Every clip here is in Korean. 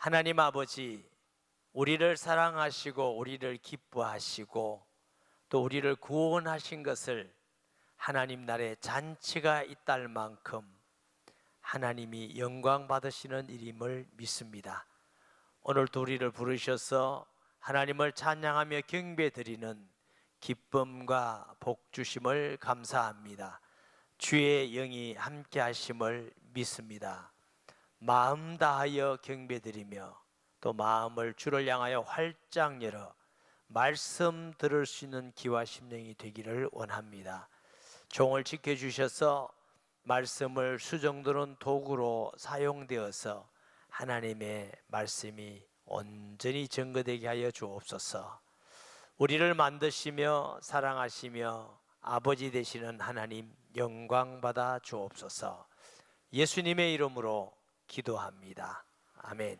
하나님 아버지, 우리를 사랑하시고 우리를 기뻐하시고 또 우리를 구원하신 것을 하나님 나라의 잔치가 있다할 만큼 하나님이 영광 받으시는 일임을 믿습니다. 오늘도 우리를 부르셔서 하나님을 찬양하며 경배드리는 기쁨과 복 주심을 감사합니다. 주의 영이 함께 하심을 믿습니다. 마음 다하여 경배드리며 또 마음을 주를 향하여 활짝 열어 말씀 들을 수 있는 귀와 심령이 되기를 원합니다. 종을 지켜주셔서 말씀을 수정드는 도구로 사용되어서 하나님의 말씀이 온전히 증거되게 하여 주옵소서. 우리를 만드시며 사랑하시며 아버지 되시는 하나님 영광 받아 주옵소서. 예수님의 이름으로 기도합니다. 아멘.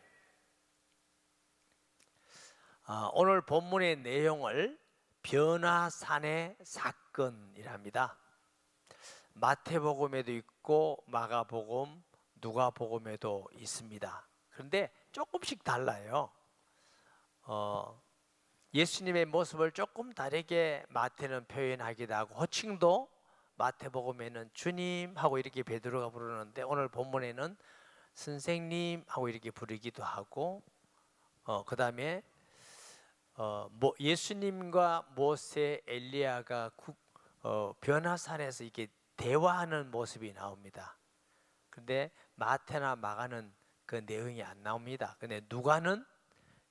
오늘 본문의 내용을 변화산의 사건이랍니다. 마태복음에도 있고 마가복음, 누가복음에도 있습니다. 그런데 조금씩 달라요. 예수님의 모습을 조금 다르게 마태는 표현하기도 하고, 호칭도 마태복음에는 주님 하고 이렇게 베드로가 부르는데 오늘 본문에는 선생님 하고 이렇게 부르기도 하고, 그 다음에 예수님과 모세, 엘리야가 변화산에서 이렇게 대화하는 모습이 나옵니다. 근데 마태나 마가는 그 내용이 안 나옵니다. 근데 누가는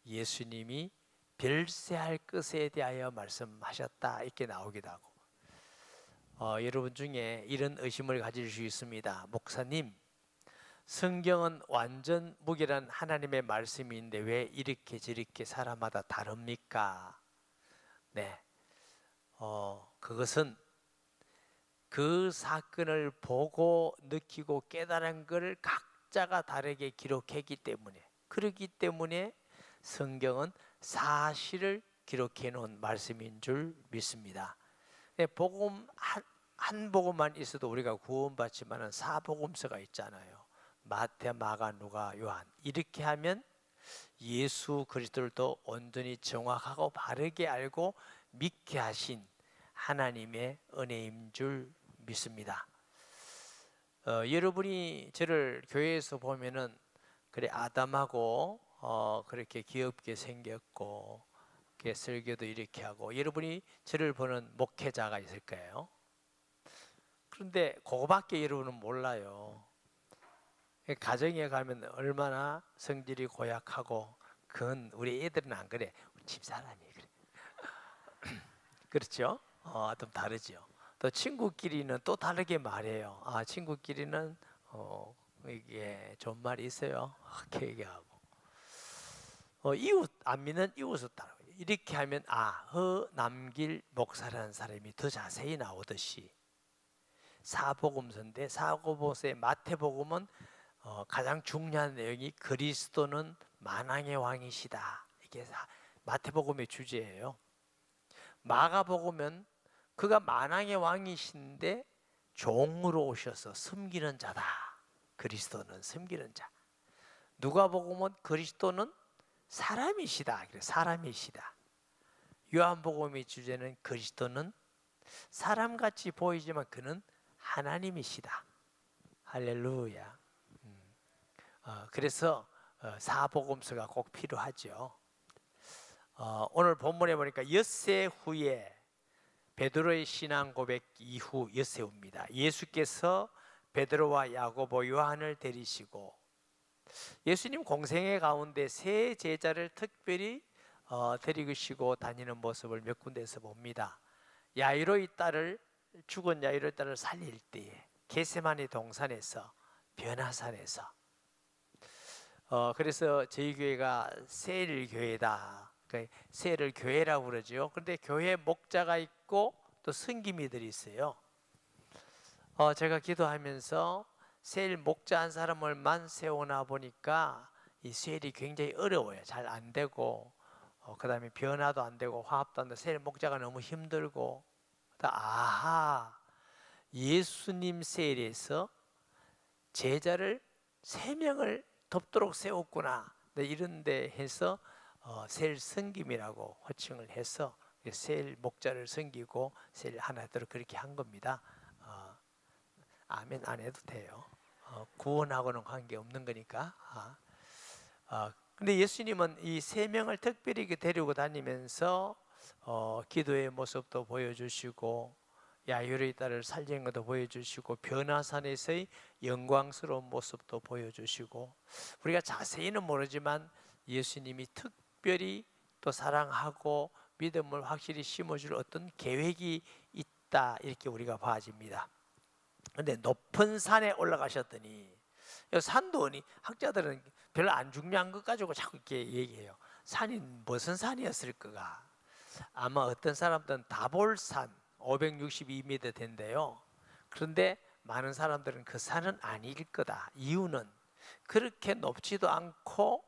예수님이 별세할 것에 대하여 말씀하셨다 이렇게 나오기도 하고, 여러분 중에 이런 의심을 가질 수 있습니다. 목사님, 성경은 완전 무결한 하나님의 말씀인데 왜 이렇게 저렇게 사람마다 다릅니까? 네, 그것은 그 사건을 보고 느끼고 깨달은 것을 각자가 다르게 기록했기 때문에, 그렇기 때문에 성경은 사실을 기록해 놓은 말씀인 줄 믿습니다. 복음 한 복음만 있어도 우리가 구원받지만은 사복음서가 있잖아요. 마태, 마가, 누가, 요한. 이렇게 하면 예수 그리스도를 더 온전히 정확하고 바르게 알고 믿게 하신 하나님의 은혜인 줄 믿습니다. 여러분이 저를 교회에서 보면은 그래 아담하고 그렇게 귀엽게 생겼고 설교도 이렇게 하고, 여러분이 저를 보는 목회자가 있을 거예요. 그런데 그거밖에 여러분은 몰라요. 가정에 가면 얼마나 성질이 고약하고, 그건 우리 애들은 안 그래. 우리 집사람이 그래. 그렇죠? 좀 다르죠. 또 친구끼리는 또 다르게 말해요. 친구끼리는 이게 좋은 말이 있어요. 이렇게 얘기하고, 이웃 안 믿는 이웃을 따라 이렇게 하면 남길 목사라는 사람이 더 자세히 나오듯이, 사복음서인데 사복음서의 마태복음은 가장 중요한 내용이 그리스도는 만왕의 왕이시다, 이게 마태복음의 주제예요. 마가복음은 그가 만왕의 왕이신데 종으로 오셔서 섬기는 자다, 그리스도는 섬기는 자. 누가복음은 그리스도는 사람이시다, 그래 사람이시다. 요한복음의 주제는 그리스도는 사람같이 보이지만 그는 하나님이시다. 할렐루야. 그래서 사복음서가 꼭 필요하죠. 오늘 본문에 보니까 엿새 후에, 베드로의 신앙 고백 이후 엿새 후입니다. 예수께서 베드로와 야고보, 요한을 데리시고 예수님 공생애 가운데 세 제자를 특별히 데리시고 다니는 모습을 몇 군데에서 봅니다. 죽은 야이로의 딸을 살릴 때에 겟세마네 동산에서, 변화산에서. 그래서 저희 교회가 세일교회다, 세일을 교회라고 그러죠. 그런데 교회 목자가 있고 또 승기미들이 있어요. 제가 기도하면서 세일 목자 한 사람을만 세우나 보니까 이 세일이 굉장히 어려워요. 잘 안 되고, 그 다음에 변화도 안 되고 화합도 안 되고, 세일 목자가 너무 힘들고, 예수님 세일에서 제자를 3명을 덮도록 세웠구나, 근데 이런데 해서 셀 섬김이라고 호칭을 해서 셀 목자를 섬기고 셀 하나 되도록 그렇게 한 겁니다. 아멘 안 해도 돼요. 구원하고는 관계 없는 거니까. 근데 예수님은 이 세 명을 특별히 데리고 다니면서 기도의 모습도 보여주시고 야유의 딸을 살린 것도 보여주시고 변화산에서의 영광스러운 모습도 보여주시고, 우리가 자세히는 모르지만 예수님이 특별히 또 사랑하고 믿음을 확실히 심어줄 어떤 계획이 있다, 이렇게 우리가 봐집니다. 근데 높은 산에 올라가셨더니, 산도 학자들은 별로 안 중요한 것 가지고 자꾸 이렇게 얘기해요. 산이 무슨 산이었을까가? 아마 어떤 사람들은 다볼산 562m 된대요. 그런데 많은 사람들은 그 산은 아닐 거다. 이유는 그렇게 높지도 않고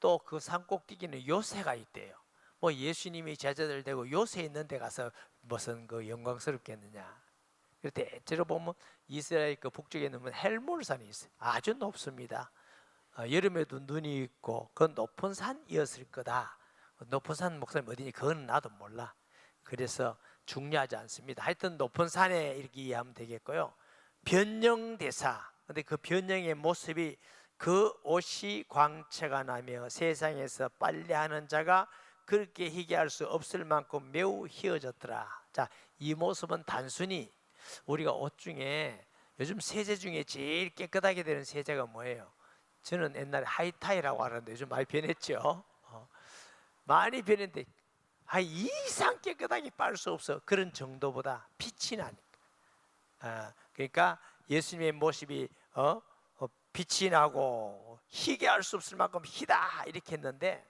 또 그 산 꼭대기는 요새가 있대요. 뭐 예수님이 제자들 되고 요새 있는 데 가서 무슨 그 영광스럽겠느냐. 대체로 보면 이스라엘 그 북쪽에 있는 헬몰산이 있어요. 아주 높습니다. 여름에도 눈이 있고 그 높은 산이었을 거다. 높은 산 목사님 어디니? 그건 나도 몰라. 그래서 중요하지 않습니다. 하여튼 높은 산에 이렇게 이해하면 되겠고요. 변형대사. 근데 그 변형의 모습이 그 옷이 광채가 나며 세상에서 빨래하는 자가 그렇게 희귀할 수 없을 만큼 매우 희어졌더라. 자, 이 모습은 단순히 우리가 옷 중에 요즘 세제 중에 제일 깨끗하게 되는 세제가 뭐예요? 저는 옛날에 하이타이라고 하는데 요즘 많이 변했죠. 많이 변했는데 이 이상 깨끗하게 빨 수 없어. 그런 정도보다 빛이 나니까. 그러니까 예수님의 모습이 빛이 나고 희게할 수 없을 만큼 희다 이렇게 했는데,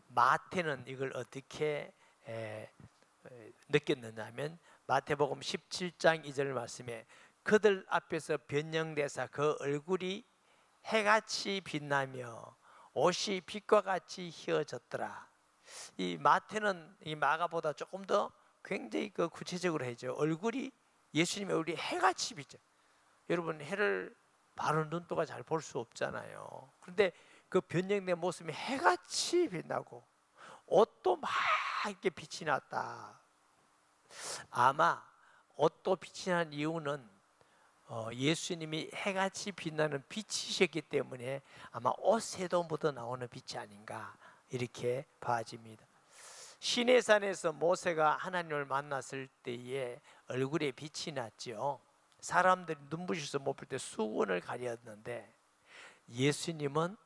마태는 이걸 어떻게 느꼈느냐 하면 마태복음 17장 2절 말씀에 그들 앞에서 변형돼서 그 얼굴이 해같이 빛나며 옷이 빛과 같이 휘어졌더라. 이 마태는 이 마가보다 조금 더 굉장히 그 구체적으로 해죠. 얼굴이, 예수님의 얼굴이 해같이 빛져. 여러분, 해를 바로 눈도가 잘 볼 수 없잖아요. 그런데 그 변형된 모습이 해같이 빛나고 옷도 막 이렇게 빛이 났다. 아마 옷도 빛이 난 이유는 예수님이 해같이 빛나는 빛이셨기 때문에 아마 옷에도 묻어 나오는 빛이 아닌가 이렇게 봐집니다. 시내산에서 모세가 하나님을 만났을 때에 얼굴에 빛이 났죠. 사람들이 눈부셔서 못 볼 때 수건을 가렸는데, 예수님은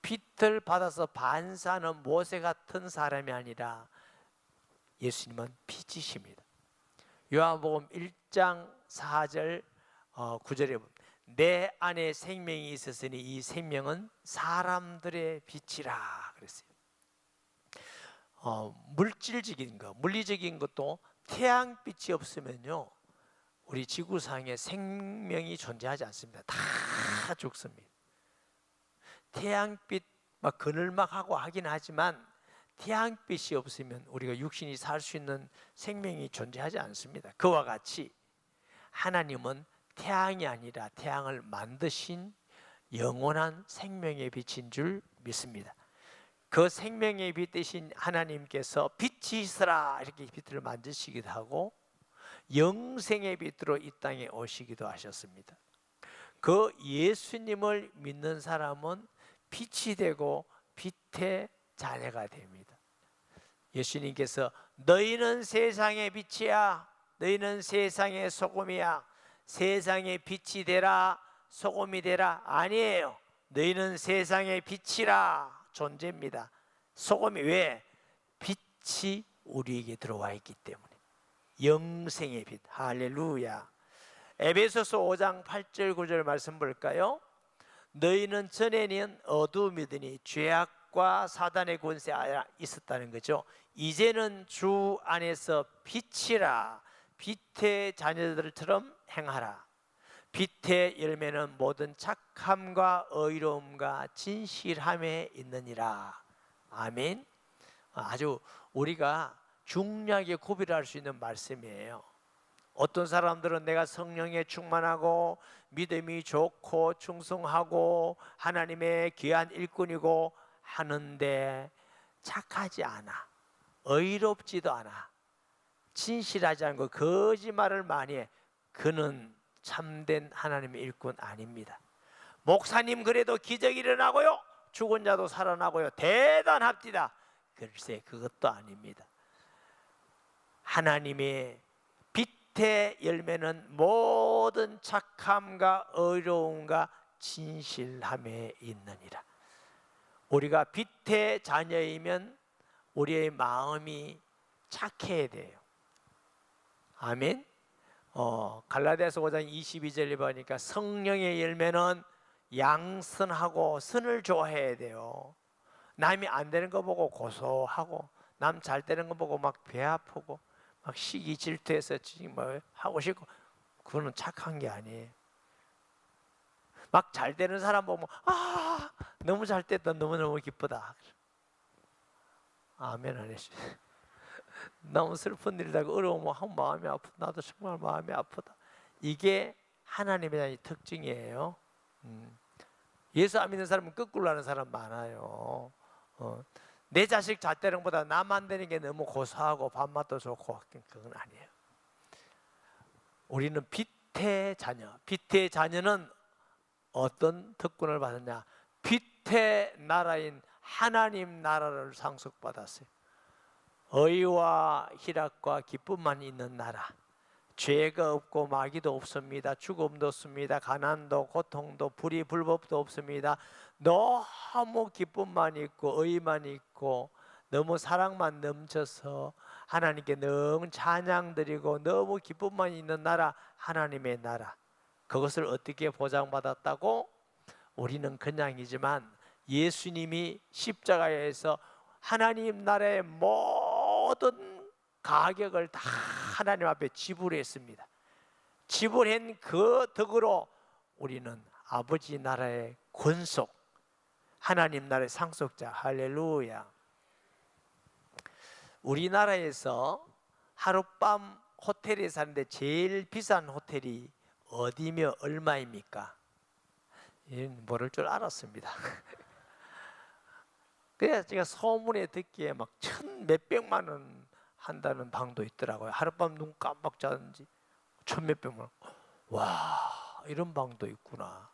빛을 받아서 반사하는 모세 같은 사람이 아니라 예수님은 빛이십니다. 요한복음 1장 4절 9절에 보면 내 안에 생명이 있었으니 이 생명은 사람들의 빛이라 그랬어요. 물질적인 것, 물리적인 것도 태양빛이 없으면요 우리 지구상에 생명이 존재하지 않습니다. 다 죽습니다. 태양빛 막 그늘막하고 하긴 하지만 태양빛이 없으면 우리가 육신이 살 수 있는 생명이 존재하지 않습니다. 그와 같이 하나님은 태양이 아니라 태양을 만드신 영원한 생명의 빛인 줄 믿습니다. 그 생명의 빛 대신 하나님께서 빛이 있으라 이렇게 빛을 만드시기도 하고 영생의 빛으로 이 땅에 오시기도 하셨습니다. 그 예수님을 믿는 사람은 빛이 되고 빛의 자녀가 됩니다. 예수님께서 너희는 세상의 빛이야, 너희는 세상의 소금이야, 세상의 빛이 되라, 소금이 되라. 아니에요. 너희는 세상의 빛이라 존재입니다. 소금이 왜? 빛이 우리에게 들어와 있기 때문에. 영생의 빛. 할렐루야. 에베소서 5장 8절 9절 말씀 볼까요? 너희는 전에는 어두움이더니 죄악과 사단의 권세가 있었다는 거죠. 이제는 주 안에서 빛이라, 빛의 자녀들처럼 행하라. 빛의 열매는 모든 착함과 의로움과 진실함에 있느니라. 아멘. 아주 우리가 중요하게 구별할 수 있는 말씀이에요. 어떤 사람들은 내가 성령에 충만하고 믿음이 좋고 충성하고 하나님의 귀한 일꾼이고 하는데 착하지 않아, 의롭지도 않아, 진실하지 않고 거짓말을 많이 해, 그는 참된 하나님의 일꾼 아닙니다. 목사님 그래도 기적이 일어나고요, 죽은 자도 살아나고요, 대단합디다. 글쎄 그것도 아닙니다. 하나님의 빛의 열매는 모든 착함과 의로움과 진실함에 있느니라. 우리가 빛의 자녀이면 우리의 마음이 착해야 돼요. 아멘. 갈라디아서 5장 22절에 보니까 성령의 열매는 양선하고 선을 좋아해야 돼요. 남이 안 되는 거 보고 고소하고, 남 잘 되는 거 보고 막 배 아프고 막 시기 질투해서 뭐 하고 싶고, 그거는 착한 게 아니에요. 막 잘 되는 사람 보면 너무 잘 됐다, 너무너무 기쁘다. 아멘 안 했어요. 너무 슬픈 일이라고 어려우면 마음이 아프다, 나도 정말 마음이 아프다. 이게 하나님의 특징이에요. 예수 안 믿는 사람은 거꾸로 하는 사람 많아요. 내 자식 잘 되는 것보다 남 안 되는 게 너무 고소하고 밥맛도 좋고, 그건 아니에요. 우리는 빛의 자녀. 빛의 자녀는 어떤 특권을 받았냐? 빛의 나라인 하나님 나라를 상속받았어요. 의와 희락과 기쁨만 있는 나라. 죄가 없고 마귀도 없습니다. 죽음도 없습니다. 가난도 고통도 불의 불법도 없습니다. 너무 기쁨만 있고 의만 있고 너무 사랑만 넘쳐서 하나님께 너무 찬양 드리고 너무 기쁨만 있는 나라, 하나님의 나라. 그것을 어떻게 보장받았다고? 우리는 그냥이지만 예수님이 십자가에서 하나님 나라의 모든 가격을 다 하나님 앞에 지불했습니다. 지불한 그 덕으로 우리는 아버지 나라의 권속, 하나님 나라의 상속자. 할렐루야. 우리나라에서 하룻밤 호텔에 사는데 제일 비싼 호텔이 어디며 얼마입니까? 모를 줄 알았습니다. 그래서 제가 소문에 듣기에 막 몇백만 원 한다는 방도 있더라고요. 하룻밤 눈 깜빡 자는지 몇백만 원. 와, 이런 방도 있구나.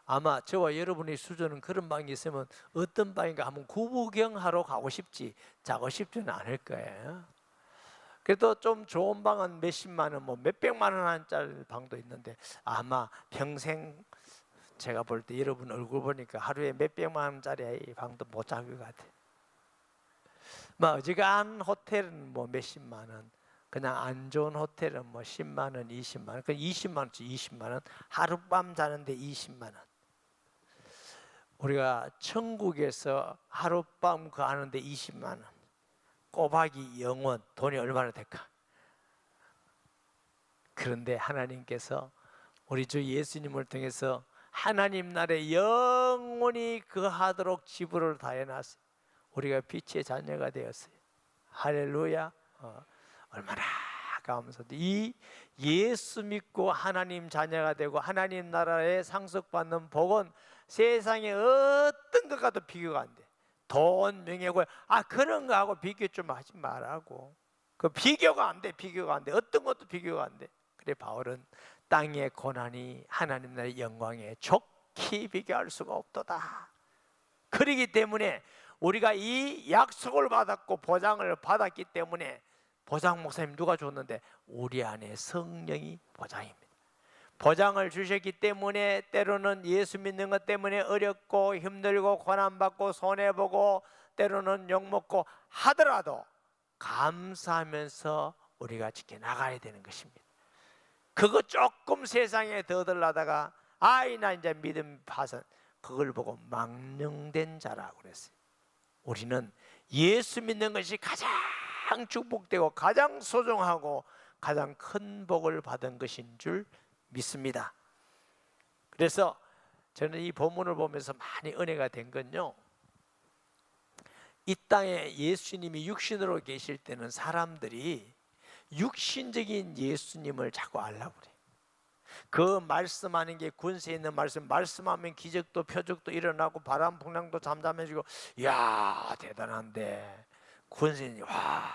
아마 저와 여러분의 수준은 그런 방이 있으면 어떤 방인가 한번 구부경하러 가고 싶지, 자고 싶지는 않을 거예요. 그래도 좀 좋은 방은 몇십만 원, 뭐 몇백만 원짜리 방도 있는데 아마 평생 제가 볼 때 여러분 얼굴 보니까 하루에 몇백만 원짜리 방도 못 잘 것 같아요. 뭐 어지간한 호텔은 뭐 몇십만 원, 그냥 안 좋은 호텔은 뭐 10만 원, 20만 원, 그 20만 원치 20만 원, 하룻밤 자는데 20만 원. 우리가 천국에서 하룻밤 그 하는데 20만 원, 꼬박이 영원, 돈이 얼마나 될까? 그런데 하나님께서 우리 주 예수님을 통해서 하나님 나라에 영원히 거하도록 지불을 다 해놨어요. 우리가 빛의 자녀가 되었어요. 할렐루야. 얼마나 감사합니다. 이 예수 믿고 하나님 자녀가 되고 하나님 나라에 상속받는 복은 세상에 어떤 것과도 비교가 안 돼. 돈, 명예고, 그런 거하고 비교 좀 하지 말라고. 그 비교가 안 돼. 비교가 안 돼. 어떤 것도 비교가 안 돼. 그래 바울은 땅의 고난이 하나님 나라의 영광에 좋게 비교할 수가 없도다. 그러기 때문에 우리가 이 약속을 받았고 보장을 받았기 때문에, 보장 목사님 누가 줬는데? 우리 안에 성령이 보장입니다. 보장을 주셨기 때문에 때로는 예수 믿는 것 때문에 어렵고 힘들고 고난받고 손해보고 때로는 욕먹고 하더라도 감사하면서 우리가 지켜나가야 되는 것입니다. 그거 조금 세상에 더들라다가 나 이제 믿음 파산, 그걸 보고 망령된 자라고 그랬어요. 우리는 예수 믿는 것이 가장 축복되고 가장 소중하고 가장 큰 복을 받은 것인 줄 믿습니다. 그래서 저는 이 본문을 보면서 많이 은혜가 된 건요, 이 땅에 예수님이 육신으로 계실 때는 사람들이 육신적인 예수님을 자꾸 알라고 그래요. 그 말씀하는 게 권세 있는 말씀, 말씀하면 기적도 표적도 일어나고 바람 풍랑도 잠잠해지고, 이야 대단한데 권세, 와,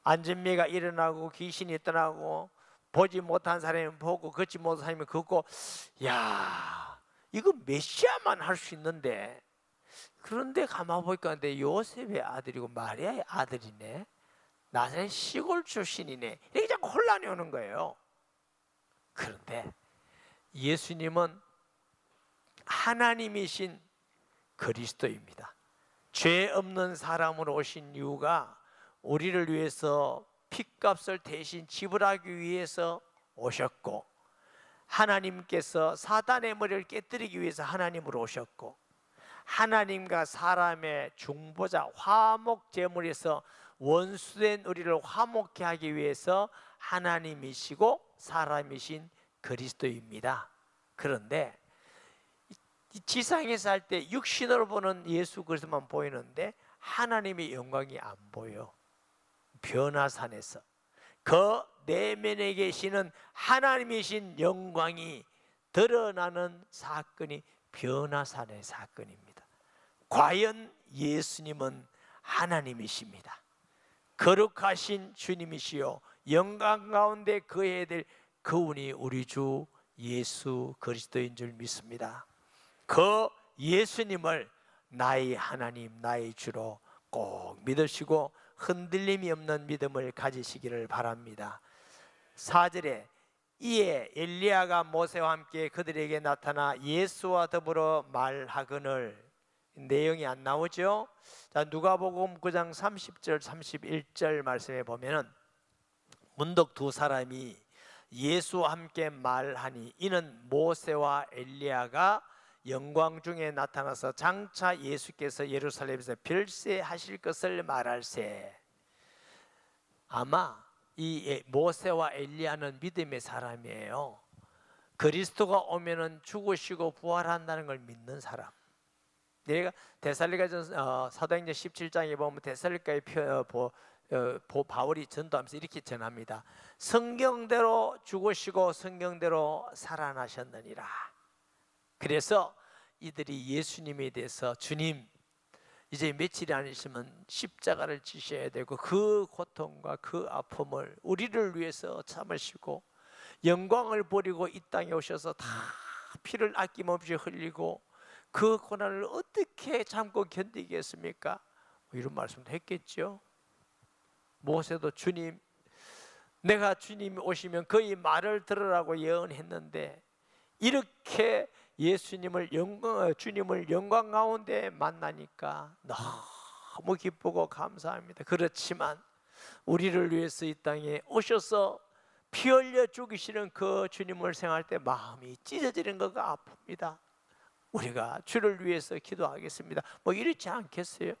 안전미가 일어나고 귀신이 떠나고 보지 못한 사람이 보고 걷지 못한 사람이 걷고, 야 이거 메시아만 할 수 있는데, 그런데 가만 보니까 근데 요셉의 아들이고 마리아의 아들이네, 나사렛 시골 출신이네, 이렇게 자꾸 혼란이 오는 거예요. 그런데 예수님은 하나님이신 그리스도입니다. 죄 없는 사람으로 오신 이유가 우리를 위해서 핏값을 대신 지불하기 위해서 오셨고, 하나님께서 사단의 머리를 깨뜨리기 위해서 하나님으로 오셨고, 하나님과 사람의 중보자 화목 제물에서 원수된 우리를 화목케 하기 위해서 하나님이시고 사람이신 그리스도입니다. 그런데 지상에서 할 때 육신으로 보는 예수 그리스도만 보이는데 하나님의 영광이 안 보여. 변화산에서 그 내면에 계시는 하나님이신 영광이 드러나는 사건이 변화산의 사건입니다. 과연 예수님은 하나님이십니다. 거룩하신 주님이시요 영광 가운데 거해야 될 그분이 우리 주 예수 그리스도인 줄 믿습니다. 그 예수님을 나의 하나님, 나의 주로 꼭 믿으시고 흔들림이 없는 믿음을 가지시기를 바랍니다. 4절에 이에 엘리야가 모세와 함께 그들에게 나타나 예수와 더불어 말하거늘, 내용이 안 나오죠? 자, 누가복음 9장 30절 31절 말씀에 보면은 문득 두 사람이 예수와 함께 말하니 이는 모세와 엘리야가 영광 중에 나타나서 장차 예수께서 예루살렘에서 별세하실 것을 말할세. 아마 이 모세와 엘리야는 믿음의 사람이에요. 그리스도가 오면은 죽으시고 부활한다는 걸 믿는 사람. 내가 데살로니가전 사도행전 17장에 보면 데살로니가의 바울이 전도하면서 이렇게 전합니다. 성경대로 죽으시고 성경대로 살아나셨느니라. 그래서 이들이 예수님에 대해서 주님 이제 며칠이 안 있으면 십자가를 지셔야 되고 그 고통과 그 아픔을 우리를 위해서 참으시고 영광을 버리고 이 땅에 오셔서 다 피를 아낌없이 흘리고 그 고난을 어떻게 참고 견디겠습니까? 이런 말씀도 했겠죠. 모세도 주님, 내가 주님이 오시면 그의 말을 들으라고 예언했는데 이렇게 예수님을 주님을 영광 가운데 만나니까 너무 기쁘고 감사합니다. 그렇지만 우리를 위해서 이 땅에 오셔서 피 흘려 죽이시는 그 주님을 생각할 때 마음이 찢어지는 것가 아픕니다. 우리가 주를 위해서 기도하겠습니다. 뭐 이렇지 않겠어요?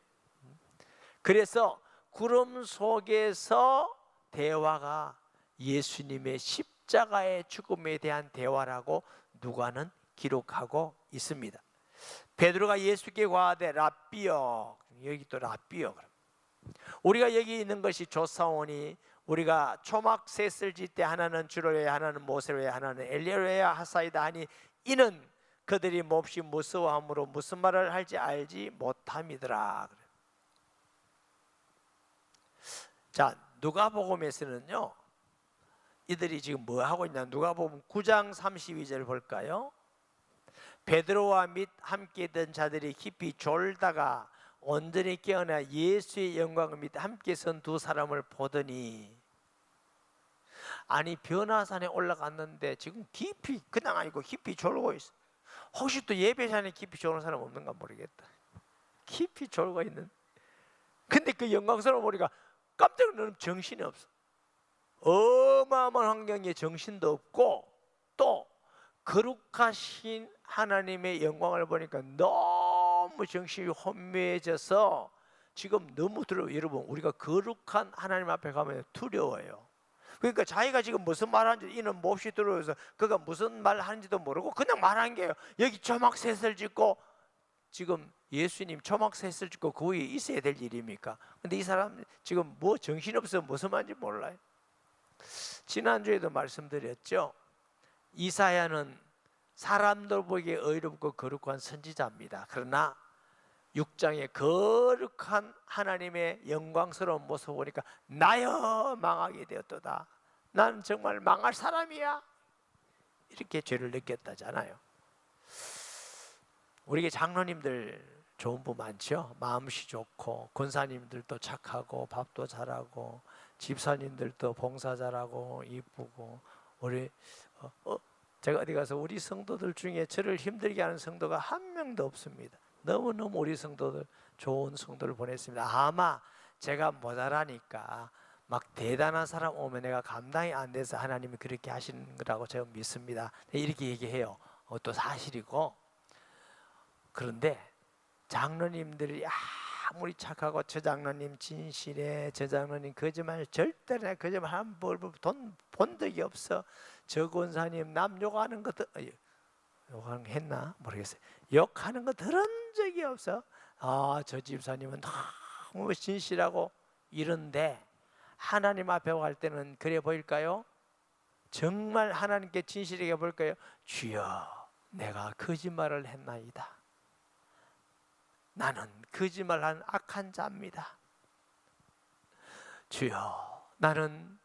그래서 구름 속에서 대화가 예수님의 십자가의 죽음에 대한 대화라고 누가는 기록하고 있습니다. 베드로가 예수께 과하되 라삐여, 여기 또 라삐여, 우리가 여기 있는 것이 조사오니 우리가 초막 셋을 짓 때 하나는 주를 위하여 하나는 모세를 위하여 하나는 엘리야를 위하여 하사이다 하니 이는 그들이 몹시 무서워함으로 무슨 말을 할지 알지 못함이더라. 자, 누가복음에서는요 이들이 지금 뭐 하고 있냐, 누가복음 9장 32절 볼까요? 베드로와 및 함께 있던 자들이 깊이 졸다가 온전히 깨어나 예수의 영광을 및 함께 선 두 사람을 보더니, 아니 변화산에 올라갔는데 지금 깊이, 그냥 아니고 깊이 졸고 있어. 혹시 또 예배산에 깊이 졸는 사람 없는가 모르겠다. 깊이 졸고 있는, 근데 그 영광스러운 우리가 깜짝 놀라면 정신이 없어. 어마어마한 환경에 정신도 없고 또 거룩하신 하나님의 영광을 보니까 너무 정신이 혼미해져서 지금 너무 여러분 우리가 거룩한 하나님 앞에 가면 두려워요. 그러니까 자기가 지금 무슨 말하는지 이는 몹시 두려워서 그가 무슨 말 하는지도 모르고 그냥 말한 게요. 여기 초막셋을 짓고, 지금 예수님 초막셋을 짓고 그 위에 있어야 될 일입니까? 근데 이 사람 지금 뭐 정신없어 무슨 말인지 몰라요. 지난주에도 말씀드렸죠. 이사야는 사람들 보기에 의롭고 거룩한 선지자입니다. 그러나 6장의 거룩한 하나님의 영광스러운 모습을 보니까 나여 망하게 되었도다. 나는 정말 망할 사람이야. 이렇게 죄를 느꼈다잖아요. 우리 장로님들 좋은 분 많죠. 마음씨 좋고, 권사님들도 착하고, 밥도 잘하고, 집사님들도 봉사 잘하고, 이쁘고. 우리 제가 어디 가서 우리 성도들 중에 저를 힘들게 하는 성도가 한 명도 없습니다. 너무너무 우리 성도들 좋은 성도를 보냈습니다. 아마 제가 모자라니까 막 대단한 사람 오면 내가 감당이 안 돼서 하나님이 그렇게 하시는 거라고 제가 믿습니다. 이렇게 얘기해요. 또 사실이고. 그런데 장로님들이 아무리 착하고 저 장로님 진실해, 저 장로님 거짓말 절대 거짓말 한 번 돈 본 적이 없어, 저 권사님 남 욕하는 거 욕하는 거 했나 모르겠어요. 욕하는 거 들은 적이 없어. 저 집사님은 너무 진실하고 이런데 하나님 앞에 갈 때는 그래 보일까요? 정말 하나님께 진실하게 볼까요? 주여, 내가 거짓말을 했나이다. 나는 거짓말한 악한 자입니다. 주여, 나는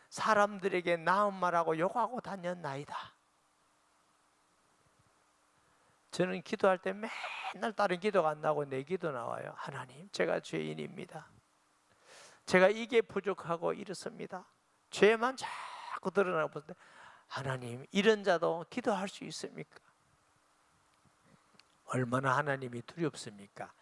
사람들에게 나은 말하고 욕하고 다녔나이다. 저는 기도할 때 맨날 다른 기도가 안 나오고 내 기도 나와요. 하나님, 제가 죄인입니다. 제가 이게 부족하고 이렇습니다. 죄만 자꾸 드러나고 보는데, 하나님, 이런 자도 기도할 수 있습니까? 얼마나 하나님이 두렵습니까?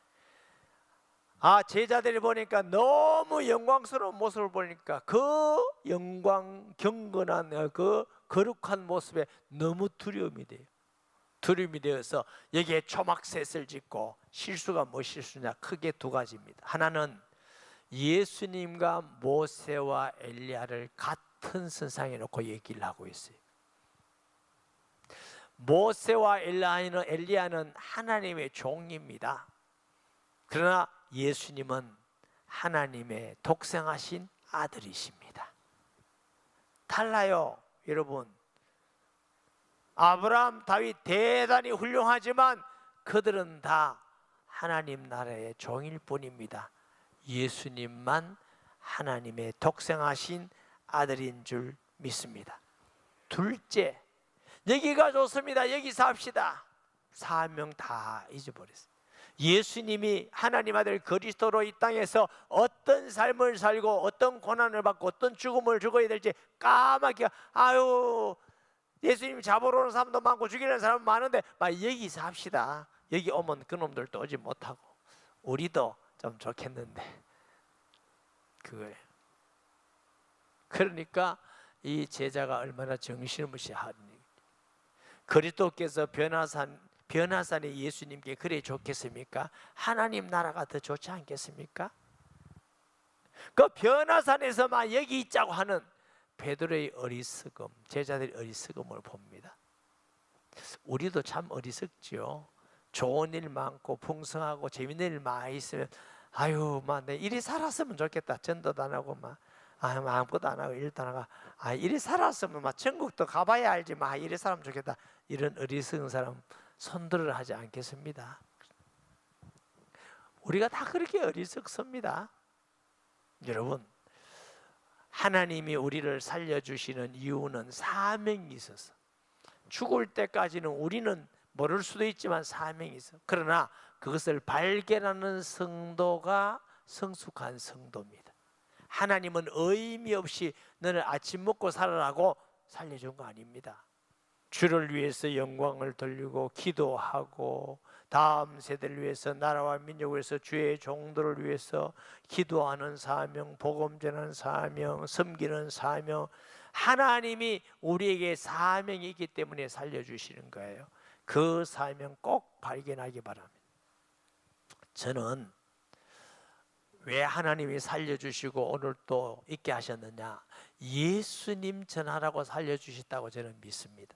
제자들이 보니까 너무 영광스러운 모습을 보니까 그 영광 경건한 그 거룩한 모습에 너무 두려움이 돼요. 두려움이 되어서 여기에 초막셋을 짓고, 실수가 뭐 실수냐? 크게 두 가지입니다. 하나는 예수님과 모세와 엘리야를 같은 선상에 놓고 얘기를 하고 있어요. 모세와 엘리야는 하나님의 종입니다. 그러나 예수님은 하나님의 독생하신 아들이십니다. 달라요, 여러분. 아브라함, 다윗 대단히 훌륭하지만 그들은 다 하나님 나라의 종일 뿐입니다. 예수님만 하나님의 독생하신 아들인 줄 믿습니다. 둘째, 여기가 좋습니다. 여기서 합시다. 사명 다 잊어버렸어요. 예수님이 하나님 아들 그리스도로 이 땅에서 어떤 삶을 살고 어떤 고난을 받고 어떤 죽음을 죽어야 될지 까맣게, 예수님 잡으러 오는 사람도 많고 죽이는 사람도 많은데 여기서 합시다. 여기 오면 그놈들도 오지 못하고 우리도 좀 좋겠는데, 그거예요. 그러니까 이 제자가 얼마나 정신없이 그리스도께서 변화산에 예수님께 그래 좋겠습니까? 하나님 나라가 더 좋지 않겠습니까? 그 변화산에서만 여기 있자고 하는 베드로의 어리석음, 제자들의 어리석음을 봅니다. 우리도 참 어리석죠. 좋은 일 많고 풍성하고 재밌는 일 많이 있으면 내 이리 살았으면 좋겠다. 전도도 안 하고 아무것도 안 하고 일도 안 하고 이리 살았으면 천국도 가봐야 알지 이리 살면 좋겠다. 이런 어리석은 사람 손들을 하지 않겠습니다. 우리가 다 그렇게 어리석습니다. 여러분, 하나님이 우리를 살려주시는 이유는 사명이 있어서, 죽을 때까지는 우리는 모를 수도 있지만 사명이 있어. 그러나 그것을 발견하는 성도가 성숙한 성도입니다. 하나님은 의미 없이 너는 아침 먹고 살아라고 살려준 거 아닙니다. 주를 위해서 영광을 돌리고 기도하고, 다음 세대를 위해서, 나라와 민족을 위해서, 주의 종들을 위해서 기도하는 사명, 복음 전하는 사명, 섬기는 사명, 하나님이 우리에게 사명이 있기 때문에 살려주시는 거예요. 그 사명 꼭 발견하기 바랍니다. 저는 왜 하나님이 살려주시고 오늘 또 있게 하셨느냐? 예수님 전하라고 살려주셨다고 저는 믿습니다.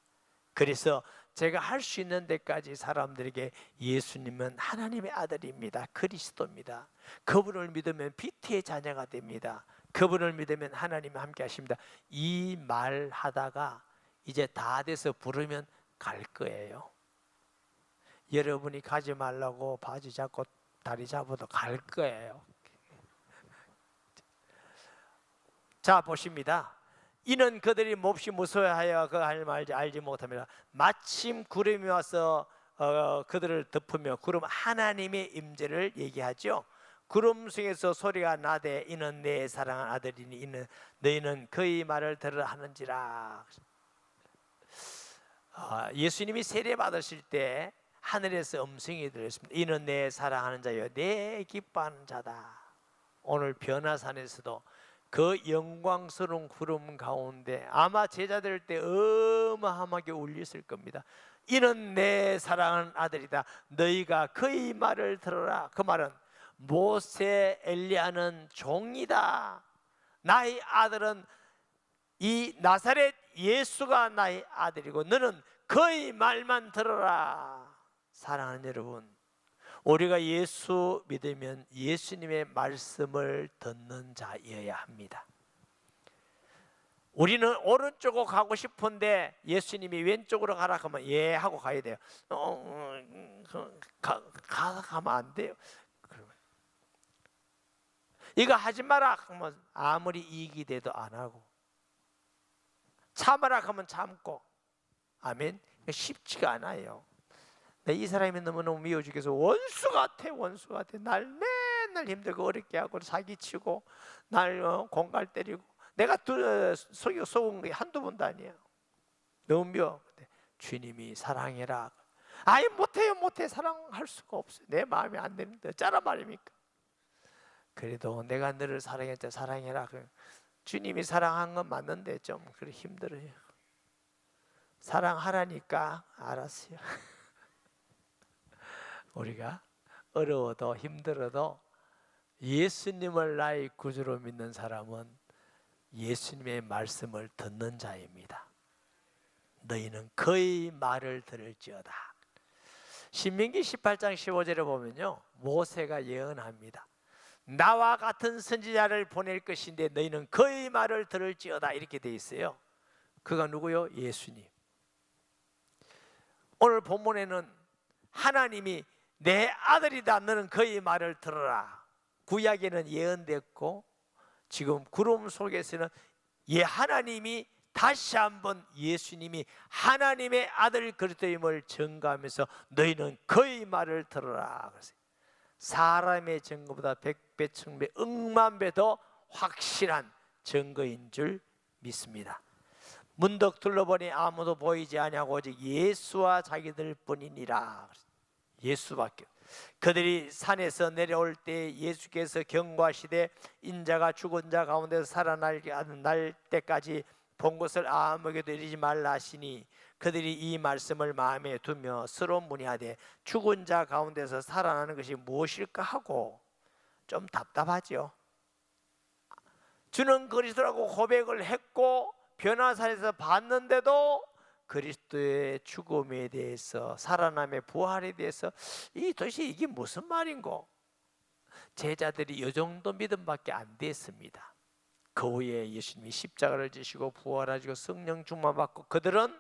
그래서 제가 할 수 있는 데까지 사람들에게 예수님은 하나님의 아들입니다. 그리스도입니다. 그분을 믿으면 빛의 자녀가 됩니다. 그분을 믿으면 하나님이 함께 하십니다. 이 말 하다가 이제 다 돼서 부르면 갈 거예요. 여러분이 가지 말라고 바지 잡고 다리 잡아도 갈 거예요. 자, 보십니다. 이는 그들이 몹시 무서워하여 그 할 말 알지 못합니다. 마침 구름이 와서 그들을 덮으며, 구름 하나님의 임재를 얘기하죠. 구름 속에서 소리가 나되 이는 내 사랑하는 아들이니 이는 너희는 그의 말을 들으라 하는지라. 예수님이 세례 받으실 때 하늘에서 음성이 들렸습니다. 이는 내 사랑하는 자여 내 기뻐하는 자다. 오늘 변화산에서도 그 영광스러운 구름 가운데 아마 제자들 때 어마어마하게 울렸을 겁니다. 이는 내 사랑하는 아들이다. 너희가 그의 말을 들어라. 그 말은 모세 엘리야는 종이다. 나의 아들은 이 나사렛 예수가 나의 아들이고 너는 그의 말만 들어라. 사랑하는 여러분, 우리가 예수 믿으면 예수님의 말씀을 듣는 자여야 합니다. 우리는 오른쪽으로 가고 싶은데 예수님이 왼쪽으로 가라 하면 예 하고 가야 돼요. 가면 안 돼요. 이거 하지 마라 하면 아무리 이익이 돼도 안 하고, 참아라 하면 참고. 아멘. 쉽지가 않아요. 이 사람이 너무너무 미워 죽겠어. 원수 같아, 원수 같아. 날 맨날 힘들고 어렵게 하고 사기치고 날 공갈 때리고. 내가 속은 게 한두 번도 아니야. 너무 미워. 주님이 사랑해라. 아이 못해요, 못해. 사랑할 수가 없어요. 내 마음이 안 됩니다. 짜란 말입니까? 그래도 내가 너를 사랑했자 사랑해라. 주님이 사랑한 건 맞는데 좀 그래 힘들어요. 사랑하라니까 알았어요. 우리가 어려워도 힘들어도 예수님을 나의 구주로 믿는 사람은 예수님의 말씀을 듣는 자입니다. 너희는 그의 말을 들을지어다. 신명기 18장 15절에 보면요, 모세가 예언합니다. 나와 같은 선지자를 보낼 것인데 너희는 그의 말을 들을지어다. 이렇게 돼 있어요. 그가 누구요? 예수님. 오늘 본문에는 하나님이 내 아들이다. 너는 그의 말을 들어라. 구약에는 예언됐고 지금 구름 속에서는 하나님이 다시 한번 예수님이 하나님의 아들 그리스도임을 증거하면서 너희는 그의 말을 들어라. 사람의 증거보다 100배, 1000배, 억만 배 더 확실한 증거인 줄 믿습니다. 문득 둘러보니 아무도 보이지 아니하고 오직 예수와 자기들 뿐이니라. 예수밖에. 그들이 산에서 내려올 때 예수께서 경고하시되 인자가 죽은 자 가운데서 살아날 때까지 본 것을 아무에게도 이르지 말라 하시니 그들이 이 말씀을 마음에 두며 서로 문의하되 죽은 자 가운데서 살아나는 것이 무엇일까 하고. 좀 답답하죠. 주는 그리스도라고 고백을 했고 변화산에서 봤는데도 그리스도의 죽음에 대해서, 살아남의 부활에 대해서 도대체 이게 무슨 말인고? 제자들이 이 정도 믿음밖에 안 됐습니다. 그 후에 예수님이 십자가를 지시고 부활하시고 성령 충만받고 그들은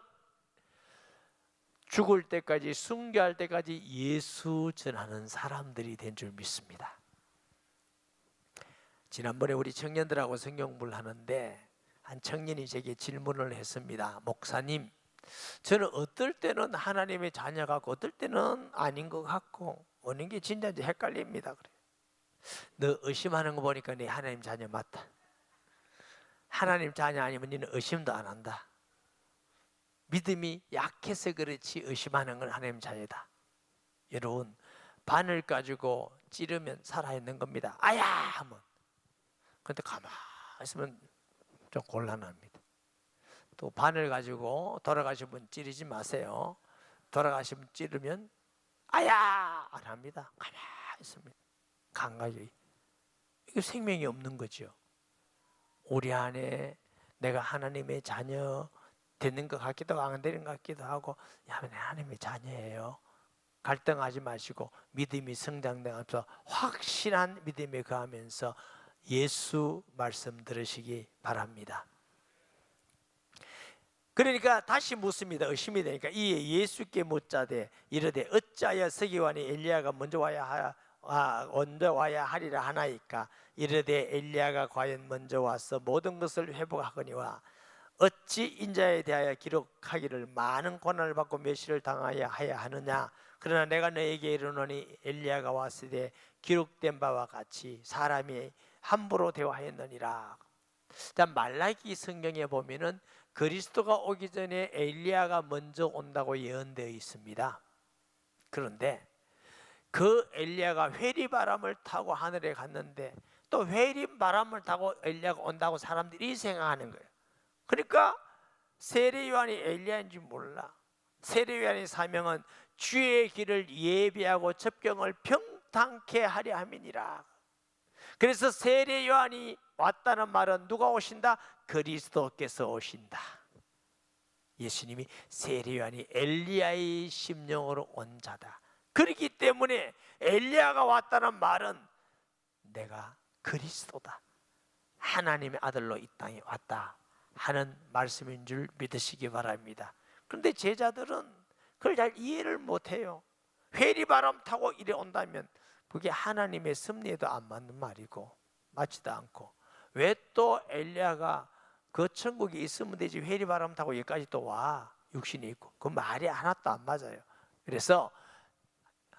죽을 때까지, 순교할 때까지 예수 전하는 사람들이 된 줄 믿습니다. 지난번에 우리 청년들하고 성경 공부를 하는데 한 청년이 제게 질문을 했습니다. 목사님, 저는 어떨 때는 하나님의 자녀 같고 어떨 때는 아닌 것 같고 어느 게 진짜인지 헷갈립니다. 그래. 너 의심하는 거 보니까 네 하나님 자녀 맞다. 하나님 자녀 아니면 너는 의심도 안 한다. 믿음이 약해서 그렇지 의심하는 건 하나님 자녀다. 여러분, 바늘 가지고 찌르면 살아있는 겁니다. 아야 하면. 그런데 가만히 있으면 좀 곤란합니다. 또 바늘 가지고 돌아가신 분 찌르지 마세요. 돌아가신 분 찌르면 아야 안 합니다. 가만히 있습니다. 감각이. 이거 생명이 없는 거죠. 우리 안에 내가 하나님의 자녀 되는 것 같기도 하고 안 되는 것 같기도 하고, 하나님의 자녀예요. 갈등하지 마시고 믿음이 성장되면서 확실한 믿음에 거하면서 예수 말씀 들으시기 바랍니다. 그러니까 다시 묻습니다. 의심이 되니까 이에 예수께 묻자되 이르되 어찌하여 서기관이 엘리야가 먼저 와야 하리라 하나이까. 이르되 엘리야가 과연 먼저 와서 모든 것을 회복하거니와 어찌 인자에 대하여 기록하기를 많은 고난을 받고 멸시를 당하여야 하느냐. 그러나 내가 너에게 이르노니 엘리야가 왔을 때 기록된 바와 같이 사람이 함부로 대화하였느니라. 일단 말라기 성경에 보면은 그리스도가 오기 전에 엘리야가 먼저 온다고 예언되어 있습니다. 그런데 그 엘리야가 회리바람을 타고 하늘에 갔는데 또 회리바람을 타고 엘리야가 온다고 사람들이 생각하는 거예요. 그러니까 세례요한이 엘리야인지 몰라. 세례요한의 사명은 주의 길을 예비하고 접경을 평탄케 하려 함이니라. 그래서 세례요한이 왔다는 말은 누가 오신다? 그리스도께서 오신다. 예수님이 세례요한이 엘리야의 심령으로 온 자다. 그렇기 때문에 엘리야가 왔다는 말은 내가 그리스도다, 하나님의 아들로 이 땅에 왔다 하는 말씀인 줄 믿으시기 바랍니다. 그런데 제자들은 그걸 잘 이해를 못해요. 회리바람 타고 이래 온다면 그게 하나님의 섭리에도 안 맞는 말이고 맞지도 않고, 왜 또 엘리야가 그 천국에 있으면 되지 회리바람 타고 여기까지 또 와, 육신이 있고, 그 말이 하나도 안 맞아요. 그래서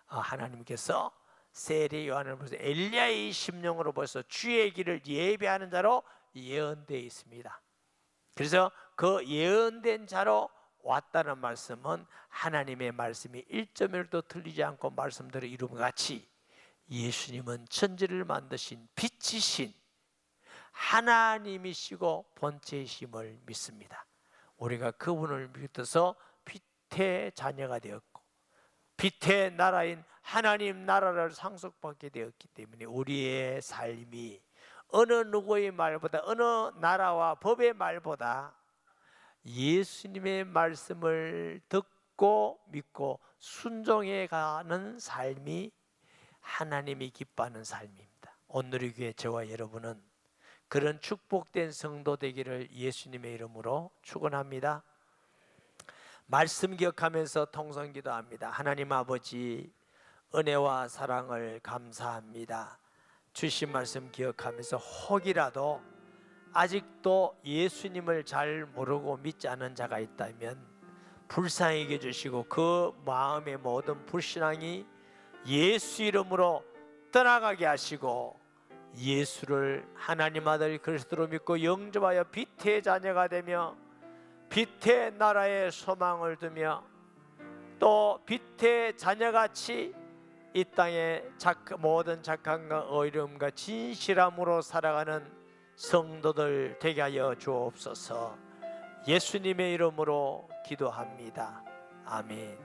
하나님께서 세례 요한을 벌써 엘리야의 심령으로 벌써 주의 길을 예비하는 자로 예언되어 있습니다. 그래서 그 예언된 자로 왔다는 말씀은 하나님의 말씀이 1.1도 틀리지 않고 말씀대로 이루면 같이 예수님은 천지를 만드신 빛이신 하나님이시고 본체이심을 믿습니다. 우리가 그분을 믿어서 빛의 자녀가 되었고 빛의 나라인 하나님 나라를 상속받게 되었기 때문에 우리의 삶이 어느 누구의 말보다, 어느 나라와 법의 말보다 예수님의 말씀을 듣고 믿고 순종해 가는 삶이 하나님이 기뻐하는 삶입니다. 오늘의 교회 저와 여러분은 그런 축복된 성도 되기를 예수님의 이름으로 축원합니다. 말씀 기억하면서 통성 기도합니다. 하나님 아버지, 은혜와 사랑을 감사합니다. 주신 말씀 기억하면서 혹이라도 아직도 예수님을 잘 모르고 믿지 않은 자가 있다면 불쌍히 여겨주시고 그 마음의 모든 불신앙이 예수 이름으로 떠나가게 하시고 예수를 하나님 아들 그리스도로 믿고 영접하여 빛의 자녀가 되며 빛의 나라에 소망을 두며 또 빛의 자녀같이 이 땅에 모든 착함과 의로움과 진실함으로 살아가는 성도들 되게 하여 주옵소서. 예수님의 이름으로 기도합니다. 아멘.